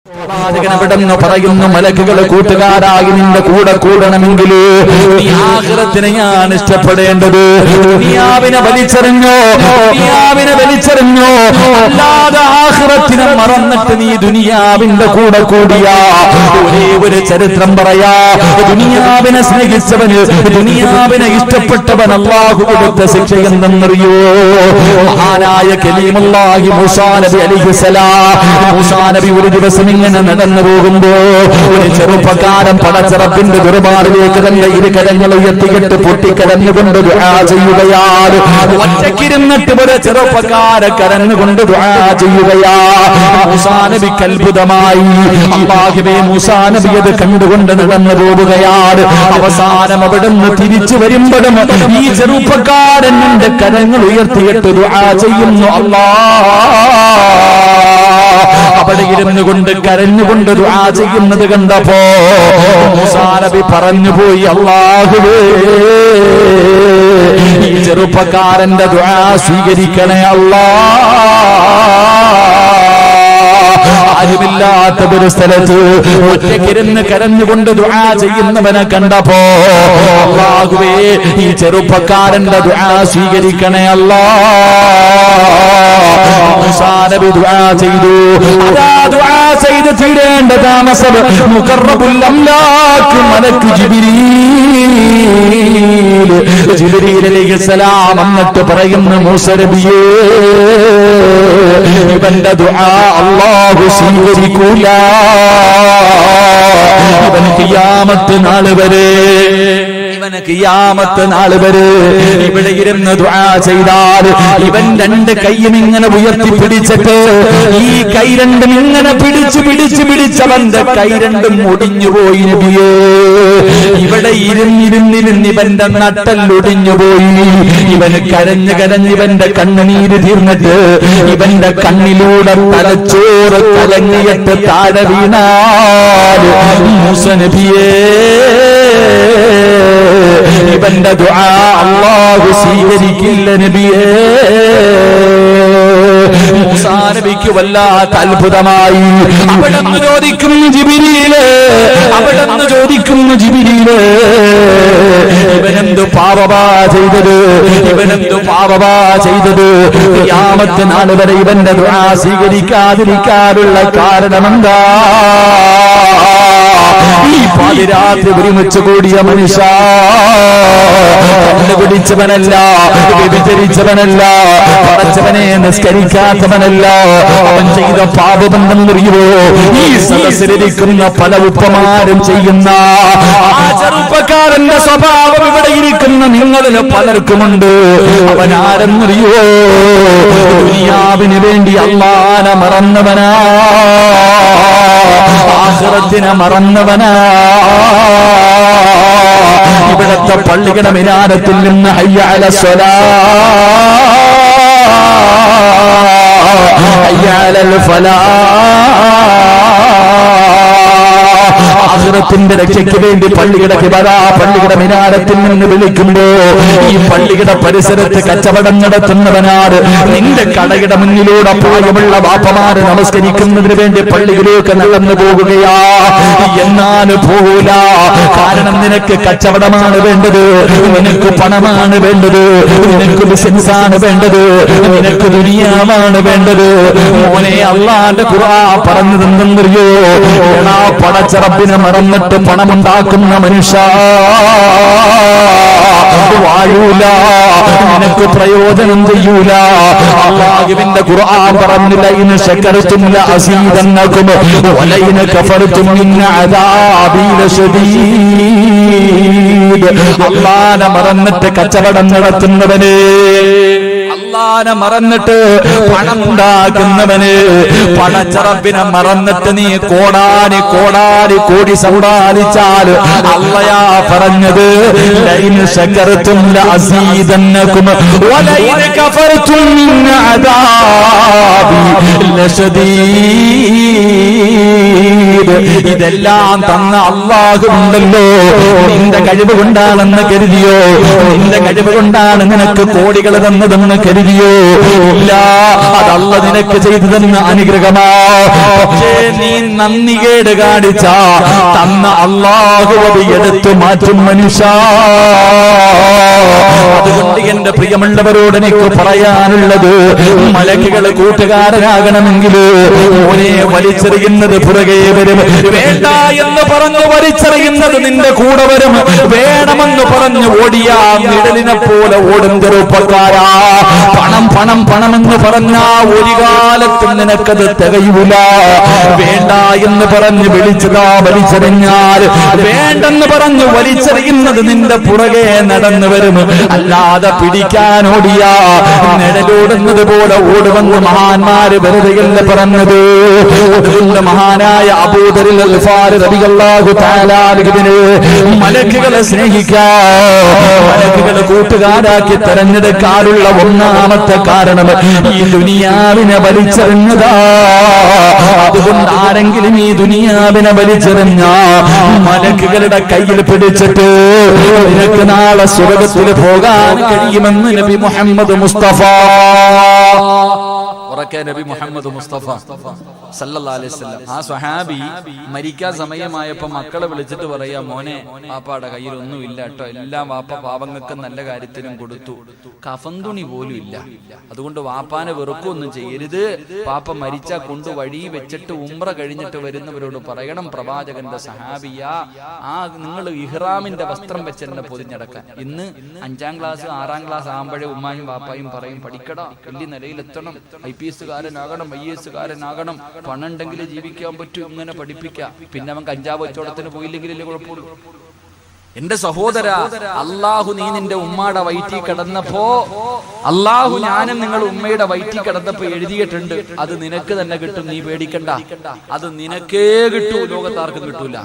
പ്രവാചകനവിടെന്ന് പറയുന്നു, മലക്കുകൾ കൂട്ടുകാരായി നിന്റെ കൂടെ കൂടണമെങ്കിൽ നീ ആഖിറത്തിനെ ഞാൻ ഇഷ്ടപ്പെടേണ്ടത്. ദുനിയാവിനെ വലിച്ചെറിഞ്ഞോ, അല്ലാതെ ആഖിറത്തിനെ മറന്നിട്ട് നീ ദുനിയാവിന്റെ കൂടെ കൂടിയാ ഒരേ ഒരു ചരിത്രം പറയാ. ദുനിയാവിനെ സ്നേഹിച്ചവന്, ദുനിയാവിനെ ഇഷ്ടപ്പെട്ടവൻ അല്ലാഹു കൊടുത്ത ശിക്ഷ എന്തെന്നറിയോ? മഹാനായ കലീമുല്ലാഹി മൂസാ നബി അലൈഹിസ്സലാം, മൂസാ നബി ഒരു ദിവസം ഇങ്ങനെ നടന്നു പോകുമ്പോ ഒരു ചെറുപ്പക്കാരൻ പടച്ചറപ്പിന്റെ ദുർബാറിലേക്ക് തന്റെ ഇരുകരങ്ങൾ ഉയർത്തിയിട്ട് പൊട്ടിക്കരഞ്ഞുകൊണ്ട് ദുആ ചെയ്യുകയാണ്. ഒറ്റക്കിരുന്നിട്ട് ഒരു ചെറുപ്പക്കാരൻ കരഞ്ഞുകൊണ്ട് ദുആ ചെയ്യുകയാ. മൂസാ നബിക്ക് അത്ഭുതമായി. അല്ലാഹുവേ, മൂസാ നബി അത് കണ്ടുകൊണ്ട് നടന്നു പോവുകയാണ്. അവസാനം അവിടുന്ന് തിരിച്ചു വരുമ്പോഴും ഈ ചെറുപ്പക്കാരൻ എന്റെ കരങ്ങൾ ഉയർത്തിയിട്ട് ദുആ ചെയ്യുന്നു. അവിടെ ഇരുന്നു കൊണ്ട് കരഞ്ഞുകൊണ്ട് ദുആ ചെയ്യുന്നത് കണ്ടപ്പോ മൂസാ നബി പറഞ്ഞുപോയി, അല്ലാഹുവേ, ഈ ചെറുപ്പക്കാരന്റെ ദുആ സ്വീകരിക്കണേ ആരുമില്ലാത്ത ഒരു സ്ഥലത്ത് ഒറ്റക്കിരുന്ന് കരഞ്ഞുകൊണ്ട് ദുആ ചെയ്യുന്നവനെ കണ്ടപ്പോ അല്ലാഹുവേ, ഈ ചെറുപ്പക്കാരന്റെ ദുആ സ്വീകരിക്കണേ മൂസാ നബി ദുആ ചെയ്തു. അതാ ദുആ ചെയ്ത് തീരേണ്ട താമസം മുഖറബുൽ അംലാക്ക് മലക്ക് ജിബ്രീൽ അലൈഹിസ്സലാം എന്നിട്ട് പറയുന്നു, മൂസാ നബിയേ, ഇവന്റെ ദുആ അല്ലാഹു സ്വീകരിക്കൂല. ഇവൻ ഖിയാമത്ത് നാൾ വരെ ഇവിടെ ഇരുന്ന് ദുആ ചെയ്താൽ ഇവൻ രണ്ട് കൈയും ഇങ്ങനെ ഉയർത്തി പിടിച്ചിട്ട് ഈ കൈ രണ്ടും ഇങ്ങനെ പിടിച്ചവന്റെ കൈ രണ്ടും ഒടിഞ്ഞുപോയി. നബിയേ, ഇവിടെ ഇരുന്നിരുന്നിരുന്ന് ഇവന്റെ നട്ടല്ലൊടിഞ്ഞുപോയി. ഇവന് കരഞ്ഞ് ഇവന്റെ കണ്ണുനീര് തീർന്നിട്ട് ഇവന്റെ കണ്ണിലൂടെ തലച്ചോറ് കലങ്ങിയിട്ട് താഴെ വീണാൽ മൂസാ നബിയേ, ഇവന്റെ ദുആ അല്ലാഹു സ്വീകരിക്കില്ല നബിയേ. മൂസാ നബിക്ക് വല്ലാത്ത അത്ഭുതമായി. അവിടെന്ന് ചോദിക്കുന്നു ജിബ്രീല്, ഇവനെന്തു പാപമാ ചെയ്തത്? ഖിയാമത്ത് നാൾ വരെ ഇവന്റെ ദുആ സ്വീകരിക്കാതിരിക്കാനുള്ള കാരണമെന്താ? ഈ പാതിരാത്രി ഒരുമിച്ച് കൂടിയ മനുഷ്യ പിടിച്ചവനല്ല, വ്യഭിചരിച്ചവനല്ല, പടച്ചവനെ നിസ്കരിക്കാത്തവനല്ല. അവൻ ചെയ്ത പാപമെന്തെന്നറിയുമോ? ഈ സദസ്സിലിരിക്കുന്ന പല ഉപ്പമാരും ചെയ്യുന്ന ആ ചെറുപ്പക്കാരന്റെ സ്വഭാവം ഇവിടെ ഇരിക്കുന്ന നിങ്ങളിൽ പലർക്കുമുണ്ട്. അവൻ ആരെന്നറിയോ? ദുനിയാവിന് വേണ്ടി അല്ലാഹനെ മറന്നവനാ, ആഖിറത്തിനെ മറന്നവനാ. ഇവിടത്തെ പള്ളിയുടെ മിനാരത്തിൽ നിന്ന് ഹയ്യ അലൽ സ്വലാഹ്, ഹയ്യ അലൽ ഫലാഹ്, ആഖിറത്തിന്റെ രക്ഷയ്ക്ക് വേണ്ടി പള്ളിയുടെ മിനാരത്തിൽ നിന്ന് വിളിക്കുമ്പോ ഈ പള്ളിയുടെ പരിസരത്ത് കച്ചവടം നടത്തുന്നവനാണ്. നിന്റെ കടയുടെ മുന്നിലൂടെ പ്രായമുള്ള ബാപ്പമാര് നമസ്കരിക്കുന്നതിന് വേണ്ടി പള്ളിയിലേക്ക് നടന്നു പോകുകയാ. എന്നാലും പോകൂല. കാരണം നിനക്ക് കച്ചവടമാണ് വേണ്ടത്, നിനക്ക് പണമാണ് വേണ്ടത്, നിനക്ക് ബിസിനസ്സാണ് വേണ്ടത്, നിനക്ക് ദുനിയാവാണ് വേണ്ടത്. മോനെ, അല്ലാഹുവിന്റെ ഖുർആൻ പറഞ്ഞതെന്തെന്നറിയോ? പടച്ചറപ്പിനെ മറന്നിട്ട് പണമുണ്ടാക്കുന്ന മനുഷ്യ വാഴൂല, നിനക്ക് പ്രയോജനം ചെയ്യൂല. അല്ലാഹുവിന്റെ ഖുർആൻ പറഞ്ഞു, ലൈൻ ശകർതും ലഅസീദന്നകും വലൈൻ കഫർതും മിൻ അദാബി ലശദീദ്. അല്ലാഹനെ മറന്നിട്ട് കച്ചവടം നടത്തുന്നവനെ, അല്ലാഹനെ മറന്നിട്ട് പണം ഉണ്ടാക്കുന്നവന്, പടച്ചറപ്പിനെ മറന്നിട്ട് നീ കോടാനി കോടി സമ്പാദിച്ചാൽ അല്ലാഹ് പറഞ്ഞത്, ലൈൻ ശകർതും ലഅസീദന്നകും വലൈൻ കഫർതും മിൻ അദാബി ലശദീദ്. ഇതെല്ലാം തന്ന അല്ലാഹു ഉണ്ടല്ലോ, നിന്റെ കഴിവ് കൊണ്ടാണെന്ന് കരുതിയോ? നിന്റെ കഴിവ് കൊണ്ടാണ് നിനക്ക് കോടികൾ തന്നതെന്ന് കരുതിയോ? ഇല്ല, അതല്ല നിനക്ക് ചെയ്തു തന്ന അനുഗ്രഹമാ. പക്ഷേ നീ നന്ദികേട് കാണിച്ച തന്ന അല്ലാഹു അത് എടുത്തു മാറ്റും മനുഷ്യ. അതുകൊണ്ട് എന്റെ പ്രിയമുള്ളവരോട് എനിക്ക് പറയാനുള്ളത്, മലക്കുകൾ കൂട്ടുകാരനാകണമെങ്കിൽ മോനെ വലിച്ചെറിയുന്നത് പുറകെ വരും. വേണ്ട എന്ന് പറഞ്ഞു വലിച്ചെറിയുന്നത് നിന്റെ കൂടെ വരും. വേണമെന്ന് പറഞ്ഞു ഓടിയാ നിഴലിനെ പോലെ ഓടും ചെറുപ്പക്കാരാ. പണം പണം പണമെന്ന് പറഞ്ഞാ ഒരു കാലത്തും നിനക്കത് തികയൂല. വേണ്ട എന്ന് പറഞ്ഞ് വിളിച്ചതാ വലിച്ചെറിഞ്ഞാൽ, വേണ്ടെന്ന് പറഞ്ഞു വലിച്ചെറിയുന്നത് നിന്റെ പുറകെ നടന്നു വരും. അല്ലാതെ പിടിക്കാൻ ഓടിയാ നിഴലോടുന്നത് പോലെ ഓടുമെന്ന് മഹാന്മാര് വെറുതെയല്ല പറഞ്ഞത്. അതുകൊണ്ട് മഹാനായ അബൂദറിൽ ഗിഫാരി റളിയല്ലാഹു തആല അൻഹുവിനെ മലക്കുകളെ സ്നേഹിക്കാൻ, മലക്കുകളെ കൂട്ടുകാരാക്കി തെരഞ്ഞെടുക്കാനുള്ള ഒന്നാമത്തെ കാരണം ഈ ദുനിയാവിനെ വലിച്ചെറിഞ്ഞതാ. അതുകൊണ്ട് ആരെങ്കിലും ഈ ദുനിയാവിനെ വലിച്ചെറിഞ്ഞ മലക്കുകളുടെ കയ്യിൽ പിടിച്ചിട്ട് നിനക്ക് നാളെ സ്വർഗ്ഗത്തിൽ പോകാൻ കഴിയുമെന്ന് നബി മുഹമ്മദ് മുസ്തഫ. നബി മുഹമ്മദ് മുസ്തഫ സല്ലല്ലാഹു അലൈഹി വസല്ലം ആ സ്വഹാബി മരിക്കാൻ സമയമായപ്പോ മക്കളെ വിളിച്ചിട്ട് പറയാ, മോനെ വാപ്പാടെ കയ്യിൽ ഒന്നും ഇല്ല കേട്ടോ, എല്ലാം വാപ്പ പാവങ്ങൾക്ക് നല്ല കാര്യത്തിനും കൊടുത്തു, കഫൻ തുണി പോലും ഇല്ല. അതുകൊണ്ട് വാപ്പാനെ വെറുക്കൊന്നും ചെയ്യരുത്. പാപ്പ മരിച്ചാ കൊണ്ട് വഴി വെച്ചിട്ട് ഉംറ കഴിഞ്ഞിട്ട് വരുന്നവരോട് പറയണം, പ്രവാചകന്റെ സഹാബിയ ആ നിങ്ങൾ ഇഹ്റാമിന്റെ വസ്ത്രം വെച്ച് എന്നെ പൊതിഞ്ഞടക്കാൻ. ഇന്ന് 5ാം ക്ലാസ് 6ാം ക്ലാസ് ആകുമ്പോഴേ ഉമ്മായും വാപ്പായും പറയും, പഠിക്കടാ, വലിയ നിലയിലെത്തണം, IPS കാരനാകണം, IAS കാരനാകണം, പണം ഉണ്ടെങ്കിൽ ജീവിക്കാൻ പറ്റും, ഇങ്ങനെ പഠിപ്പിക്കാം. പിന്നെ അവൻ കഞ്ചാവ് കച്ചവടത്തിന് പോയില്ലെങ്കിലല്ലേ കുഴപ്പമുള്ളൂ. എന്റെ സഹോദര, അള്ളാഹു നീ നിന്റെ ഉമ്മയുടെ വയറ്റിൽ കിടന്നപ്പോ, അള്ളാഹു ഞാനും നിങ്ങൾ ഉമ്മയുടെ വയറ്റിൽ കിടന്നപ്പോ എഴുതിയിട്ടുണ്ട്, അത് നിനക്ക് തന്നെ കിട്ടും, നീ പേടിക്കണ്ട. അത് നിനക്കേ കിട്ടൂ, ലോകത്താർക്കും കിട്ടൂല.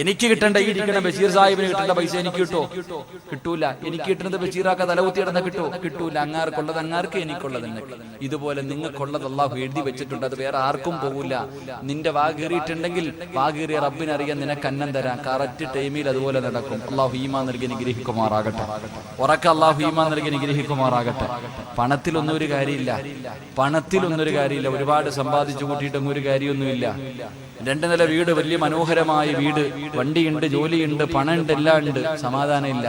എനിക്ക് കിട്ടേണ്ട ഈ ഇരിക്കണ ബഷീർ സാഹിബിന് കിട്ടേണ്ട പൈസ എനിക്ക് കിട്ടോ? കിട്ടൂല. എനിക്ക് കിട്ടുന്നത് ബഷീറാക്ക തലകുത്തി കിടന്ന കിട്ടോ? കിട്ടൂല. അങ്ങാർക്കുള്ളത് അങ്ങാർക്ക്, എനിക്കുള്ളത് എനിക്ക്. ഇതുപോലെ നിങ്ങൾക്കുള്ളത് അള്ളാഹു എഴുതി വെച്ചിട്ടുണ്ട്, അത് വേറെ ആർക്കും പോകൂല. നിന്റെ വാകേറിയിട്ടുണ്ടെങ്കിൽ വാകേറിയ റബ്ബിനറിയാൻ, നിനക്ക് അന്നം തരാം. കറക്റ്റ് ടൈമിൽ അതുപോലെ നടക്കും. അള്ളാഹു ഈമാൻ നൽകി അനുഗ്രഹിക്കുമാറാകട്ടെ. ഉറക്ക അള്ളാഹു ഈമാൻ നൽകി അനുഗ്രഹിക്കുമാറാകട്ടെ. പണത്തിലൊന്നും ഒരു കാര്യമില്ല, പണത്തിലൊന്നും ഒരു കാര്യമില്ല. ഒരുപാട് സമ്പാദിച്ചു കൂട്ടിയിട്ടൊന്നും ഒരു കാര്യമൊന്നുമില്ല. 2 നില വീട്, വലിയ മനോഹരമായ വീട്, വണ്ടിയുണ്ട്, ജോലിയുണ്ട്, പണമുണ്ട്, എല്ലാം ഉണ്ട്, സമാധാനം ഇല്ല.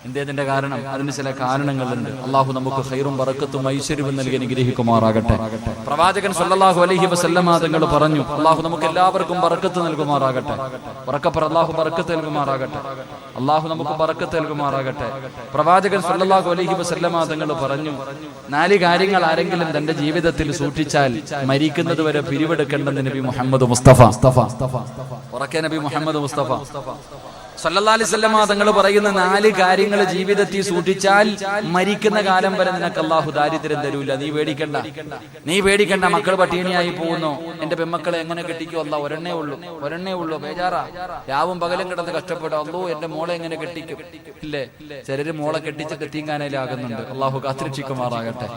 എന്തേതിന്റെ കാരണം? അതിന് ചില കാരണങ്ങളുണ്ട്. അള്ളാഹു നമുക്ക് ഖൈറും ബറക്കത്തും ഐശ്വര്യവും നൽകി അനുഗ്രഹിക്കുമാറാകട്ടെ. പ്രവാചകൻ സല്ലല്ലാഹു അലൈഹി വസല്ലമ തങ്ങൾ പറഞ്ഞു, അള്ളാഹു നമുക്ക് എല്ലാവർക്കും ബറക്കത്ത് നൽകുമാറാകട്ടെ. ഉറക്കപ്പറ, അള്ളാഹു ബറക്കത്ത് നൽകുമാറാകട്ടെ. അള്ളാഹു നമുക്ക് ബറക്കത്ത് നൽകുമാറാകട്ടെ. പ്രവാചകൻ സല്ലല്ലാഹു അലൈഹി വസല്ലമ തങ്ങൾ പറഞ്ഞു, 4 കാര്യങ്ങൾ ആരെങ്കിലും തന്റെ ജീവിതത്തിൽ സൂക്ഷിച്ചാൽ മരിക്കുന്നത് വരെ പിരിവെടുക്കേണ്ടെന്ന് നബി മുഹമ്മദ് മുസ്തഫ. ഉറക്കെ നബി മുഹമ്മദ് മുസ്തഫ സല്ലല്ലാഹു അലൈഹി വസല്ലമ തങ്ങൾ പറയുന്ന 4 കാര്യങ്ങൾ ജീവിതത്തിൽ സൂക്ഷിച്ചാൽ മരിക്കുന്ന കാലം വരെ നിനക്ക് അല്ലാഹു ദാരിദ്ര്യം തരൂല. നീ പേടിക്കണ്ട, നീ പേടിക്കണ്ട. മക്കൾ പട്ടിണിയായി പോകുന്നു, എന്റെ പെമ്മക്കളെ എങ്ങനെ കെട്ടിക്കോ? അല്ലാഹ് ഒരെണ്ണേ ഉള്ളൂ, ബേജാറാ. രാവും പകലും കിടന്ന് കഷ്ടപ്പെടും, അല്ലാഹു എന്റെ മോളെ എങ്ങനെ കെട്ടിക്കും? ഇല്ലേ, ചിലര് മോളെ കെട്ടിച്ചിട്ട് തീങ്കാനയിലാകുന്നുണ്ട്. അല്ലാഹു കാത്തിരക്ഷിക്കുമാറാകട്ടെ.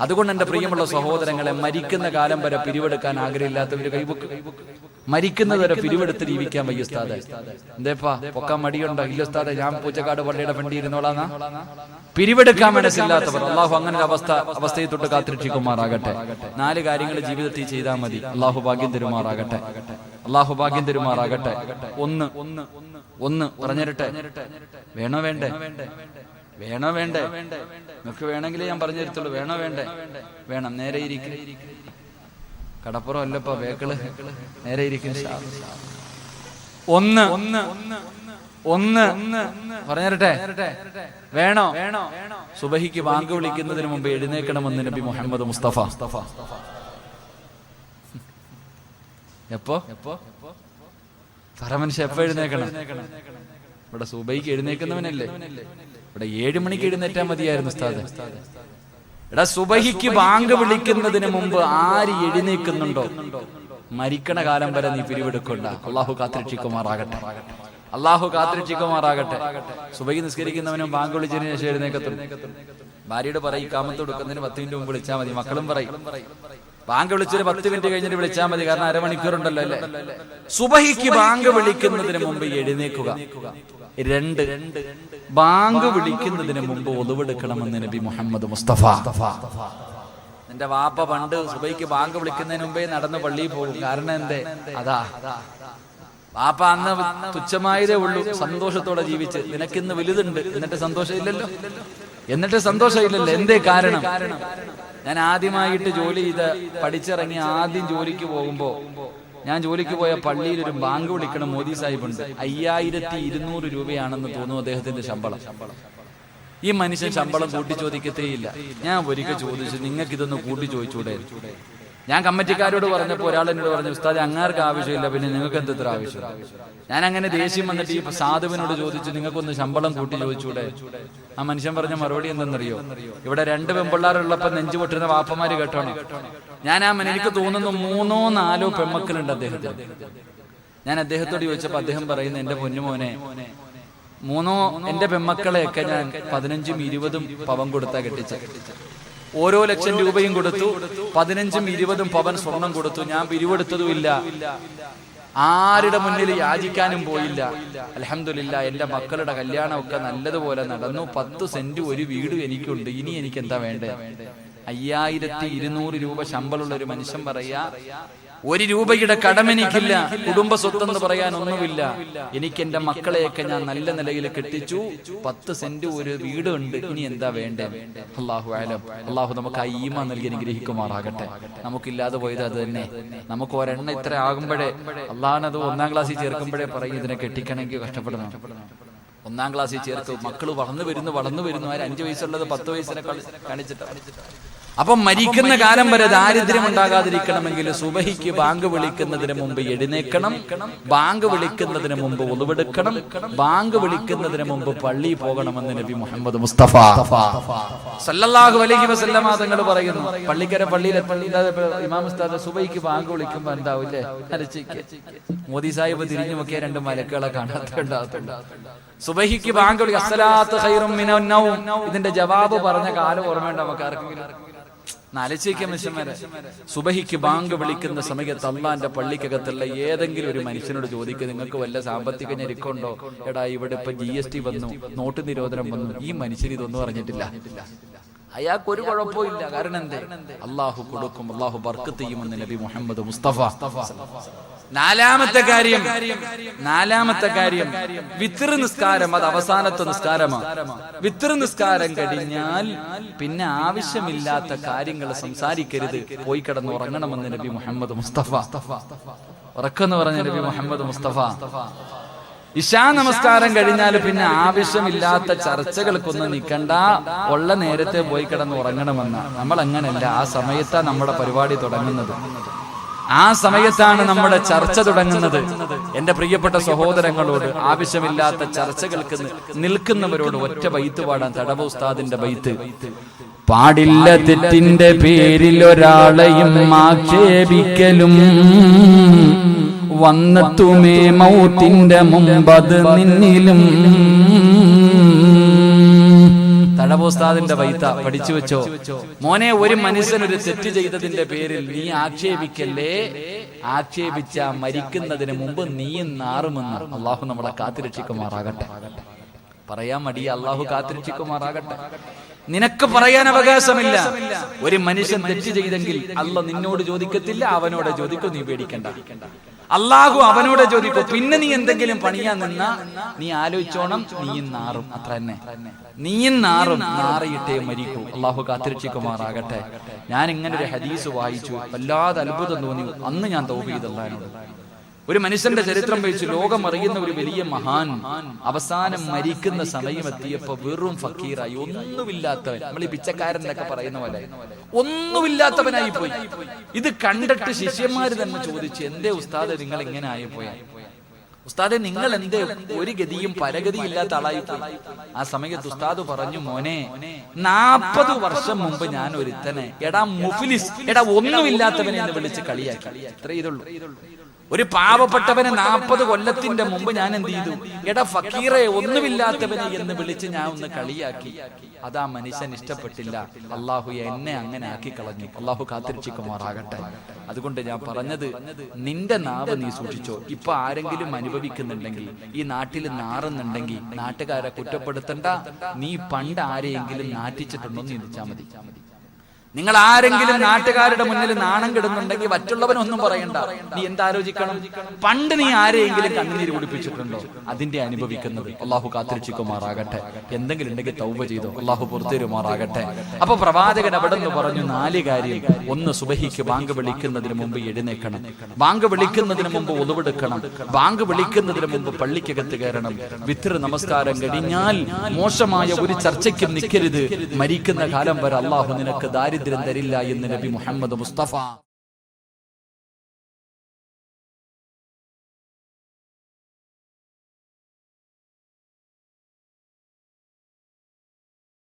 അതുകൊണ്ട് എന്റെ പ്രിയമുള്ള സഹോദരങ്ങളെ, മരിക്കുന്ന കാലം വരെ പിരിവെടുക്കാൻ ആഗ്രഹമില്ലാത്തവര് കൈവക്ക്. മരിക്കുന്നത് വരെ പിരിവെടുത്ത് ജീവിക്കാൻ വയ്യ ഉസ്താദേ. എന്തേപ്പാ പൊക്കാൻ മടിയുണ്ടോ? ഇല്ല ഉസ്താദേ, ഞാൻ പൂച്ചക്കാട് പള്ളിയുടെ വണ്ടി ഇരുന്നോളാന്നാ. പിരിവെടുക്കാൻ മനസ്സില്ലാത്തവർ അള്ളാഹു അങ്ങനെ ഒരു അവസ്ഥയെ തൊട്ട് കാത്തിരക്ഷിക്കുമാറാകട്ടെ. 4 കാര്യങ്ങൾ ജീവിതത്തിൽ ചെയ്താൽ മതി. അള്ളാഹു ഭാഗ്യം തരുമാറാകട്ടെ. അള്ളാഹു ഭാഗ്യം തരുമാറാകട്ടെ. ഒന്ന് പറഞ്ഞിരട്ടെ, വേണോ വേണ്ടേ? വേണോ വേണ്ടേ? നിങ്ങൾക്ക് വേണമെങ്കിലേ ഞാൻ പറഞ്ഞു തരത്തുള്ളൂ. വേണോ വേണ്ടേ? വേണം. നേരെ ഇരിക്കും. കടപ്പുറം അല്ലപ്പോ വേക്കള്, നേരെ ഇരിക്കും. ഒന്ന് പറഞ്ഞിരട്ടെ, വേണോ? സുബഹിക്ക് ബാങ്ക് വിളിക്കുന്നതിന് മുമ്പ് എഴുന്നേക്കണമെന്ന് നബി മുഹമ്മദ് മുസ്തഫ. എപ്പോ മനുഷ്യ എപ്പോ എഴുന്നേക്കണം? ഇവിടെ സുബഹിക്ക് എഴുന്നേക്കുന്നവനല്ലേ? ഇവിടെ 7 മണിക്ക് എഴുന്നേറ്റാൻ മതിയായിരുന്നു ഉസ്താദ്. എടാ, സുബഹിക്ക് ബാങ്ക് വിളിക്കുന്നതിന് മുമ്പ് ആര് എഴുന്നേക്കുന്നുണ്ടോ മരിക്കണ കാലം വരെ നീ പിരിവെടുക്കണ്ട. അള്ളാഹു കാത്തിരക്ഷിക്കുമാറാകട്ടെ. അള്ളാഹു കാത്തിരക്ഷിക്കുമാറാകട്ടെ. സുബഹി നിസ്കരിക്കുന്നവനും ബാങ്ക് വിളിച്ചതിന് ശേഷം എഴുന്നേക്കത്തും. ഭാര്യയോട് പറയും, കാമത്ത് കൊടുക്കുന്നതിന് 10 മിനിറ്റ് മുമ്പ് വിളിച്ചാൽ മതി. മക്കളും പറയും, ബാങ്ക് വിളിച്ചൊരു 10 മിനിറ്റ് കഴിഞ്ഞിട്ട് വിളിച്ചാൽ മതി, കാരണം അരമണിക്കൂറുണ്ടല്ലോ അല്ലേ. സുബഹിക്ക് ബാങ്ക് വിളിക്കുന്നതിന് മുമ്പ് എഴുന്നേക്കുക. 2, ബാങ്ക് വിളിക്കുന്നതിന് മുമ്പ് ഒളിവെടുക്കണമെന്ന് നബി മുഹമ്മദ് മുസ്തഫ. എന്റെ വാപ്പ പണ്ട് സുബഹിക്ക് ബാങ്ക് വിളിക്കുന്നതിന് മുമ്പേ നടന്ന് പള്ളിയിൽ പോകും. കാരണം എന്തേ? അതാ വാപ്പ അന്ന് തുച്ഛമായതേ ഉള്ളൂ, സന്തോഷത്തോടെ ജീവിച്ച്. നിനക്കിന്ന് വലുതുണ്ട്, എന്നിട്ട് സന്തോഷമില്ലല്ലോ. എന്തേ കാരണം? ഞാൻ ആദ്യമായിട്ട് ജോലി ചെയ്ത് പഠിച്ചിറങ്ങി ആദ്യം ജോലിക്ക് പോകുമ്പോ, ഞാൻ ജോലിക്ക് പോയ പള്ളിയിൽ ഒരു ബാങ്ക് വിളിക്കണം മോദി സാഹിബ് ഉണ്ട്. 5200 രൂപയാണെന്ന് തോന്നുന്നു അദ്ദേഹത്തിന്റെ ശമ്പളം. ഈ മനുഷ്യൻ ശമ്പളം കൂട്ടി ചോദിക്കത്തേയില്ല. ഞാൻ ഒരിക്കൽ ചോദിച്ചു, നിങ്ങൾക്ക് ഇതൊന്ന് കൂട്ടി ചോദിച്ചൂടെ? ഞാൻ കമ്മിറ്റിക്കാരോട് പറഞ്ഞപ്പോൾ ഒരാൾ എന്നോട് പറഞ്ഞു, ഉസ്താദ് അങ്ങാർക്ക് ആവശ്യമില്ല, പിന്നെ നിങ്ങൾക്ക് എന്തെത്ര ആവശ്യം? ഞാൻ അങ്ങനെ ദേഷ്യം വന്നിട്ട് ഈ സാധുവിനോട് ചോദിച്ചു, നിങ്ങൾക്കൊന്ന് ശമ്പളം കൂട്ടി ചോദിച്ചൂടെ? ആ മനുഷ്യൻ പറഞ്ഞ മറുപടി എന്തെന്നറിയോ? ഇവിടെ 2 പെൺപിള്ളാരുള്ളപ്പോ നെഞ്ചു പൊട്ടുന്ന വാപ്പമാര് കേട്ടോണം. എനിക്ക് തോന്നുന്നു 3-4 പെൺമക്കളുണ്ട് അദ്ദേഹത്തിന്. ഞാൻ അദ്ദേഹത്തോട് ചോദിച്ചപ്പോ അദ്ദേഹം പറയുന്നു, എന്റെ പൊന്നുമോനെ, 3 എന്റെ പെൺമക്കളെയൊക്കെ ഞാൻ 15-20 പവൻ കൊടുത്താ കെട്ടിച്ച. ഓരോ ലക്ഷം രൂപയും കൊടുത്തു, 15-20 പവൻ സ്വർണം കൊടുത്തു. ഞാൻ പിരിവെടുത്തതുമില്ല, ആരുടെ മുന്നിൽ യാചിക്കാനും പോയില്ല. അൽഹംദുലില്ലാ, എന്റെ മക്കളുടെ കല്യാണമൊക്കെ നല്ലതുപോലെ നടന്നു. 10 സെന്റ് ഒരു വീട് എനിക്കുണ്ട്. ഇനി എനിക്ക് എന്താ വേണ്ടേ? 5200 രൂപ ശമ്പളമുള്ള ഒരു മനുഷ്യൻ പറയാ, 1 രൂപയുടെ കടമെനിക്കില്ല, കുടുംബ സ്വത്തെന്ന് പറയാൻ ഒന്നുമില്ല. എനിക്ക് എന്റെ മക്കളെയൊക്കെ ഞാൻ നല്ല നിലയിൽ കെട്ടിച്ചു, 10 സെന്റ് ഒരു വീടുണ്ട്, ഇനി എന്താ വേണ്ടേ? അല്ലാഹു അലം. അല്ലാഹു നമുക്ക് ആ ഈമാൻ നൽകി അനുഗ്രഹിക്കുമാറാകട്ടെ. നമുക്കില്ലാതെ പോയത് അത് തന്നെ. നമുക്ക് ഒരെണ്ണ ഇത്ര ആകുമ്പോഴേ അള്ളാഹനത് 1-ാം ക്ലാസ്സിൽ ചേർക്കുമ്പോഴേ പറയും, ഇതിനെ കെട്ടിക്കണമെങ്കിൽ കഷ്ടപ്പെടണം. 1-ാം ക്ലാസ്സിൽ ചേർത്ത് മക്കള് വളർന്നു വരുന്നു. 5 വയസ്സുള്ളത് 10 വയസ്സിനെ കാണിച്ചിട്ടാണ്. അപ്പം മരിക്കുന്ന കാലം വരെ ദാരിദ്ര്യം ഉണ്ടാകാതിരിക്കണമെങ്കിൽ സുബഹിക്ക് ബാങ്ക് വിളിക്കുന്നതിന് മുമ്പ് എഴുന്നേക്കണം, ബാങ്ക് വിളിക്കുന്നതിന് മുമ്പ് ഒളിവെടുക്കണം, ബാങ്ക് വിളിക്കുന്നതിന് മുമ്പ് പള്ളിയിൽ പോകണമെന്ന് നബി മുഹമ്മദ് മുസ്തഫ സല്ലല്ലാഹു അലൈഹി വസല്ലമ തങ്ങൾ പറയുന്നു. പള്ളിക്കര പള്ളിയിൽ ഇമാം ഉസ്താദ് സുബഹിക്ക് ബാങ്ക് വിളിക്കുമ്പോ എന്താവില്ലേ? മോദി സാഹിബ് തിരിഞ്ഞു നോക്കിയ 2 മലക്കുകളെ കാണാത്തുണ്ടാകത്തുണ്ട്. സുബഹിക്ക് ബാങ്ക് വിളി, അസ്സലാത്തു ഖൈറും മിനൻ നൗം, ഇതിന്റെ ജവാബ് പറഞ്ഞ കാലം ഓർമ്മയുണ്ട് നമുക്ക് ആർക്കെങ്കിലും? നാലച്ചേക്ക് മനുഷ്യന്മാരെ, സുബഹിക്ക് ബാങ്ക് വിളിക്കുന്ന സമയത്ത് അള്ളാന്റെ പള്ളിക്കകത്തുള്ള ഏതെങ്കിലും ഒരു മനുഷ്യനോട് ചോദിക്കുക, നിങ്ങൾക്ക് വല്ല സാമ്പത്തിക ഞെരുക്കമുണ്ടോ? എടാ, ഇവിടെ ഇപ്പൊ GST വന്നു, നോട്ട് നിരോധനം വന്നു, ഈ മനുഷ്യൻ ഇതൊന്നും അറിഞ്ഞിട്ടില്ല. അയാൾക്ക് ഒരു കുഴപ്പമില്ല. കാരണം എന്തേ? അള്ളാഹു കൊടുക്കും, അള്ളാഹു ബർക്കത്ത് ചെയ്യുമെന്ന് നബി മുഹമ്മദ് മുസ്തഫ. നാലാമത്തെ കാര്യം വിത്ർ നിസ്കാരം. അത് അവസാനത്തെ നിസ്കാരമാണ്. വിത്ർ നിസ്കാരം കഴിഞ്ഞാൽ പിന്നെ ആവശ്യമില്ലാത്ത കാര്യങ്ങൾ സംസാരിക്കരുത്, പോയി കിടന്ന് ഉറങ്ങണമെന്ന് നബി മുഹമ്മദ് മുസ്തഫ. ഉറക്കെന്ന് പറഞ്ഞ നബി മുഹമ്മദ് മുസ്തഫ. ഇശാ നമസ്കാരം കഴിഞ്ഞാൽ പിന്നെ ആവശ്യമില്ലാത്ത ചർച്ചകൾക്കൊന്നും നിൽക്കണ്ട, ഉള്ള നേരത്തെ പോയി കിടന്ന് ഉറങ്ങണമെന്ന. നമ്മൾ അങ്ങനെയല്ല. ആ സമയത്താണ് നമ്മുടെ പരിപാടി തുടങ്ങുന്നത്, ആ സമയത്താണ് നമ്മുടെ ചർച്ച തുടങ്ങുന്നത്. എന്റെ പ്രിയപ്പെട്ട സഹോദരങ്ങളോട്, ആവശ്യമില്ലാത്ത ചർച്ചകൾക്ക് നിൽക്കുന്നവരോട് ഒറ്റ ബൈത്ത് പാടാൻ. തടവ ഉസ്താദിന്റെ ബൈത്ത്: പാടില്ല തെറ്റിന്റെ പേരിൽ ഒരാളെയും ആക്ഷേപിക്കലും, വന്നെത്തുമേ മൗത്തിന്റെ മുമ്പത് നിന്നിലും. തടവോസ്താദിന്റെ ബൈത്ത പഠിച്ചു വെച്ചോ മോനെ. ഒരു മനുഷ്യൻ ഒരു തെറ്റ് ചെയ്തതിന്റെ പേരിൽ നീ ആക്ഷേപിക്കല്ലേ, ആക്ഷേപിച്ച മരിക്കുന്നതിന് മുമ്പ് നീയും നാറുമെന്ന്. അള്ളാഹു നമ്മളെ കാത്തുരക്ഷിക്കുമാറാകട്ടെ. പറയാൻ മടിയ അള്ളാഹു കാത്തുരക്ഷിക്കുമാറാകട്ടെ. നിനക്ക് പറയാൻ അവകാശമില്ല. ഒരു മനുഷ്യൻ തെറ്റ് ചെയ്തെങ്കിൽ അള്ളാഹ് നിന്നോട് ചോദിക്കത്തില്ല, അവനോട് ചോദിക്കും. നീ പേടിക്കണ്ട, അള്ളാഹു അവനോട് ചോദിക്കും. പിന്നെ നീ എന്തെങ്കിലും പണിയാൻ നിന്നാ നീ ആലോചിച്ചോണം, നീയും നാറും. അത്ര തന്നെ, നീയും നാറും. നാറിയിട്ടേ മരിക്കൂ. അള്ളാഹു കാത്തിരക്ഷിക്കുമാറാകട്ടെ. ഞാൻ ഇങ്ങനെ ഒരു ഹദീസ് വായിച്ചു, വല്ലാതെ അത്ഭുതം തോന്നി. അന്ന് ഞാൻ തൗബ ചെയ്തു അല്ലാഹുവിനോട്. ഒരു മനുഷ്യന്റെ ചരിത്രം വെച്ച് ലോകം അറിയുന്ന ഒരു വലിയ മഹാൻ അവസാനം മരിക്കുന്ന സമയം എത്തിയപ്പോ വെറും ഫക്കീറായി, ഒന്നുമില്ലാത്തവൻ. നമ്മൾ ഈ പിച്ചക്കാരനൊക്കെ പറയുന്ന പോലെ ഒന്നുമില്ലാത്തവനായി പോയി. ഇത് കണ്ടിട്ട് ശിഷ്യന്മാര് തന്നെ ചോദിച്ചു, എന്തേ ഉസ്താദ് നിങ്ങൾ ഇങ്ങനെ ആയിപ്പോയാ? ഉസ്താദെ, നിങ്ങൾ എന്തേ ഒരു ഗതിയും പരഗതിയും ഇല്ലാത്ത ആളായിപ്പോയി? ആ സമയത്ത് ഉസ്താദ് പറഞ്ഞു, മോനെ, 40 വർഷം മുമ്പ് ഞാൻ ഒരുത്തനെ എടാ മുഫ്ലിസ്, എടാ ഒന്നുമില്ലാത്തവനെ എന്ന് വിളിച്ച് കളിയാക്കി. ഇത്രേ ഇതുള്ളൂ. ഒരു പാവപ്പെട്ടവനെ 40 കൊല്ലത്തിന്റെ മുമ്പ് ഞാൻ എന്ത് ചെയ്തു? എടാ ഫക്കീറെ, ഒന്നുമില്ലാത്തവനെ എന്ന് വിളിച്ച് ഞാൻ ഒന്ന് കളിയാക്കി. അതാ മനുഷ്യൻ ഇഷ്ടപ്പെട്ടില്ല. അള്ളാഹു എന്നെ അങ്ങനെ ആക്കി കളഞ്ഞു. അള്ളാഹു കാത്തിരക്ഷിക്കുമാറാകട്ടെ. അതുകൊണ്ട് ഞാൻ പറഞ്ഞത്, നിന്റെ നാവ് നീ സൂക്ഷിച്ചോ. ഇപ്പൊ ആരെങ്കിലും അനുഭവിക്കുന്നുണ്ടെങ്കിൽ, ഈ നാട്ടിൽ നാറുന്നുണ്ടെങ്കിൽ, നാട്ടുകാരെ കുറ്റപ്പെടുത്തണ്ട. നീ പണ്ട് ആരെയെങ്കിലും നാറ്റിച്ചിട്ടുണ്ടോ എന്ന് ചിന്തിച്ചാൽ മതി. നിങ്ങൾ ആരെങ്കിലും നാട്ടുകാരുടെ മുന്നിൽ നാണം കെടുന്നുണ്ടെങ്കിൽ മറ്റുള്ളവനൊന്നും പറയണ്ട. നീ എന്താലോചിക്കണം? പണ്ട് നീ ആരെയെങ്കിലും കണ്ണുനീര് കുടിപ്പിച്ചിട്ടുണ്ടോ? അതിന്റെ അനുഭവിക്കുന്നത്. അള്ളാഹു കാത്തിരക്ഷിക്കുമാറാകട്ടെ. എന്തെങ്കിലും ഉണ്ടെങ്കിൽ തൗബ ചെയ്തോ, അള്ളാഹു പുറത്തേരുമാറാകട്ടെ. അപ്പൊ പ്രവാചകൻ അവിടെ നിന്ന് പറഞ്ഞു 4 കാര്യം. 1, സുബഹിക്ക് ബാങ്ക് വിളിക്കുന്നതിന് മുമ്പ് എഴുന്നേക്കണം. ബാങ്ക് വിളിക്കുന്നതിന് മുമ്പ് ഒളിവെടുക്കണം. ബാങ്ക് വിളിക്കുന്നതിന് മുമ്പ് പള്ളിക്കകത്ത് കയറണം. വിത്ർ നമസ്കാരം കഴിഞ്ഞാൽ മോശമായ ഒരു ചർച്ചയ്ക്കും നിൽക്കരുത്. മരിക്കുന്ന കാലം വരെ അള്ളാഹു നിനക്ക് ദാരിദ്ര്യം തരില്ല എന്ന് നബി മുഹമ്മദ് മുസ്തഫ